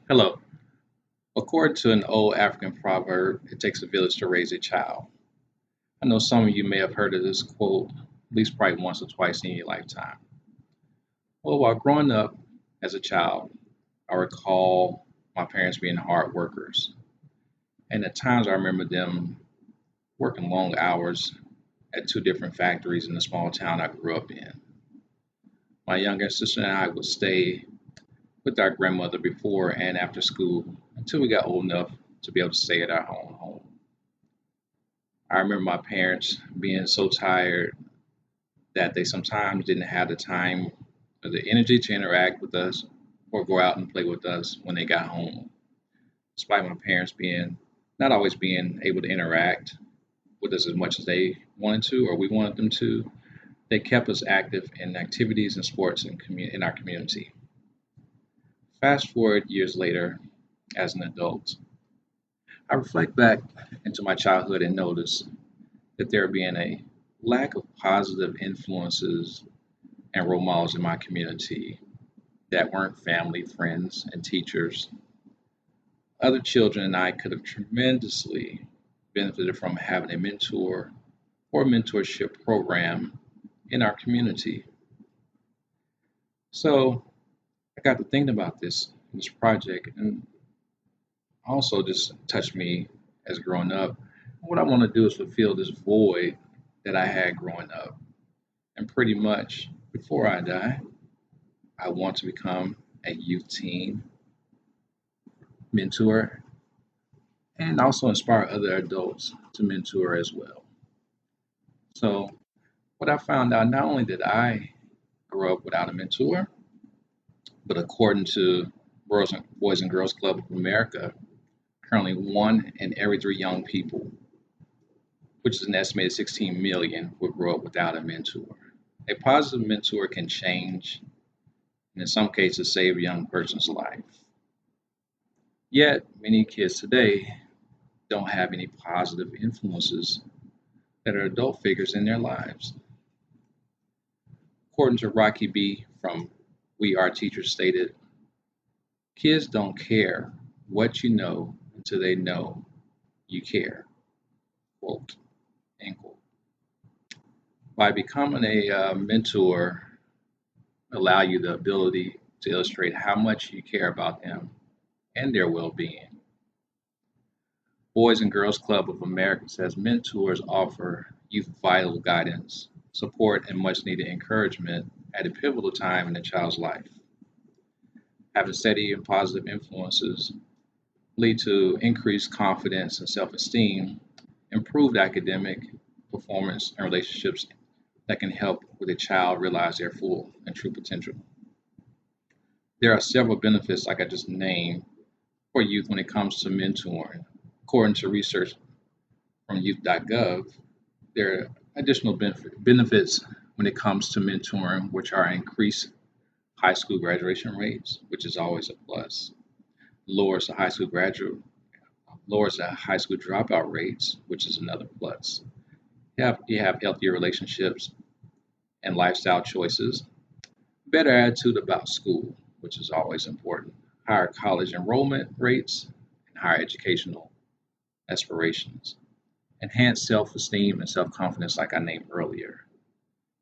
Hello. According to an old African proverb, it takes a village to raise a child. I know some of you may have heard of this quote at least probably once or twice in your lifetime. Well, while growing up as a child, I recall my parents being hard workers. And at times I remember them working long hours at two different factories in the small town I grew up in. My younger sister and I would stay with our grandmother before and after school until we got old enough to be able to stay at our own home. I remember my parents being so tired that they sometimes didn't have the time or the energy to interact with us or go out and play with us when they got home. Despite my parents being not always being able to interact with us as much as they wanted to or we wanted them to, they kept us active in activities and sports in our community. Fast forward years later, as an adult, I reflect back into my childhood and notice that there being a lack of positive influences and role models in my community that weren't family, friends, and teachers. Other children and I could have tremendously benefited from having a mentor or mentorship program in our community. So I got to thinking about this project, and also just touched me as growing up. What I want to do is fulfill this void that I had growing up. And pretty much before I die, I want to become a youth teen mentor and also inspire other adults to mentor as well. So, what I found out, not only did I grow up without a mentor, but according to Boys and Girls Club of America, currently one in every three young people, which is an estimated 16 million, will grow up without a mentor. A positive mentor can change, and in some cases, save a young person's life. Yet, many kids today don't have any positive influences that are adult figures in their lives. According to Rocky B. from We Are Teachers stated, kids don't care what you know until they know you care. Quote, end quote. By becoming a mentor, allow you the ability to illustrate how much you care about them and their well-being. Boys and Girls Club of America says mentors offer youth vital guidance, support, and much needed encouragement at a pivotal time in a child's life. Having steady and positive influences lead to increased confidence and self-esteem, improved academic performance, and relationships that can help with a child realize their full and true potential. There are several benefits, like I just named, for youth when it comes to mentoring. According to research from youth.gov, there are additional benefits when it comes to mentoring, which are increased high school graduation rates, which is always a plus, lowers the high school graduate lowers the high school dropout rates, which is another plus. You have healthier relationships and lifestyle choices, better attitude about school, which is always important, higher college enrollment rates, and higher educational aspirations, enhanced self-esteem and self-confidence, like I named earlier,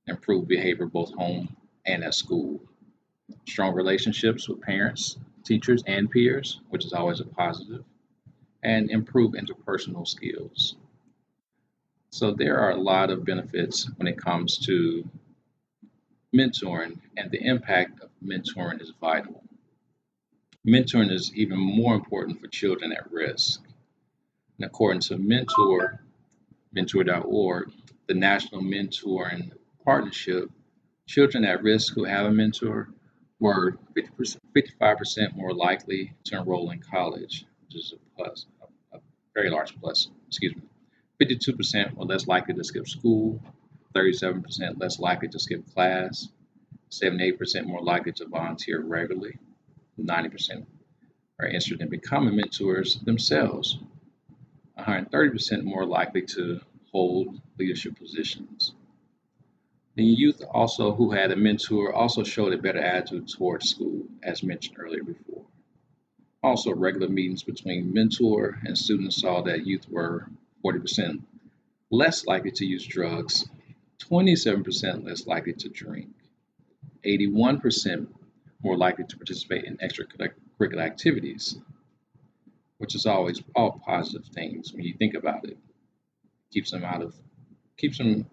improved behavior both home and at school, strong relationships with parents, teachers, and peers, which is always a positive, and improve interpersonal skills. So there are a lot of benefits when it comes to mentoring, and the impact of mentoring is vital. Mentoring is even more important for children at risk. And according to mentor.org, the National Mentoring Partnership, children at risk who have a mentor were 55% more likely to enroll in college, which is a very large plus. Excuse me. 52% were less likely to skip school, 37% less likely to skip class, 78% more likely to volunteer regularly, 90% are interested in becoming mentors themselves, 130% more likely to hold leadership positions. The youth also who had a mentor also showed a better attitude towards school, as mentioned earlier before. Also, regular meetings between mentor and students saw that youth were 40% less likely to use drugs, 27% less likely to drink, 81% more likely to participate in extracurricular activities, which is always all positive things when you think about it. Keeps them out of keeps them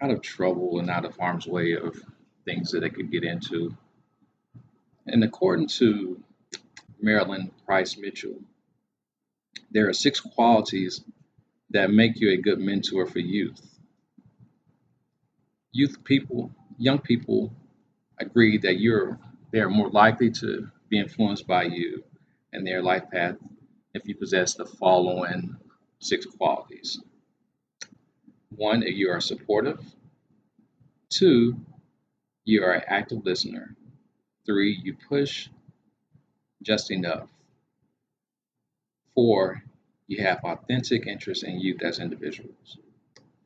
out of trouble and out of harm's way of things that they could get into. And according to Marilyn Price Mitchell, there are 6 qualities that make you a good mentor for youth. Young people agree that they are more likely to be influenced by you and their life path if you possess the following 6 qualities. 1, you are supportive. 2, you are an active listener. 3, you push just enough. 4, you have authentic interest in youth as individuals.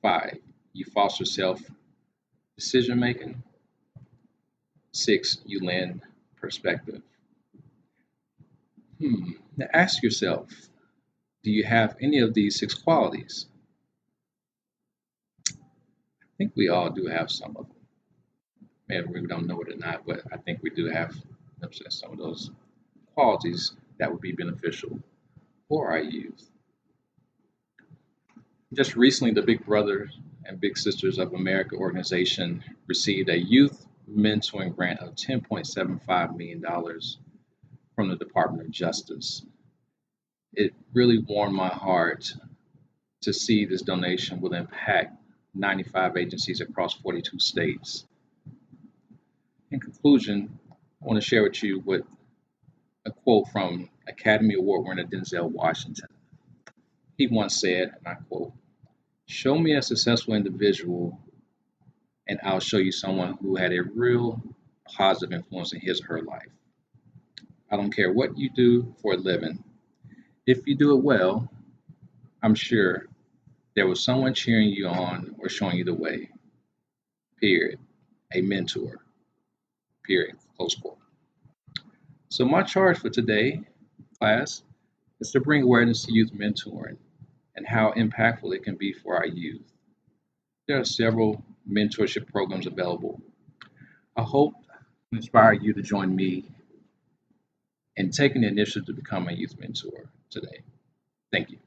5, you foster self decision making. 6, you lend perspective. Now ask yourself, do you have any of these 6 qualities? I think we all do have some of them. Maybe we don't know it or not, but I think we do have some of those qualities that would be beneficial for our youth. Just recently, the Big Brothers and Big Sisters of America organization received a youth mentoring grant of $10.75 million from the Department of Justice. It really warmed my heart to see this donation will impact 95 agencies across 42 states. In conclusion, I want to share with you a quote from Academy Award winner Denzel Washington. He once said, and I quote, "Show me a successful individual, and I'll show you someone who had a real positive influence in his or her life. I don't care what you do for a living. If you do it well, I'm sure there was someone cheering you on or showing you the way. Period. A mentor. Period." Close quote. So my charge for today, class, is to bring awareness to youth mentoring and how impactful it can be for our youth. There are several mentorship programs available. I hope to inspire you to join me in taking the initiative to become a youth mentor today. Thank you.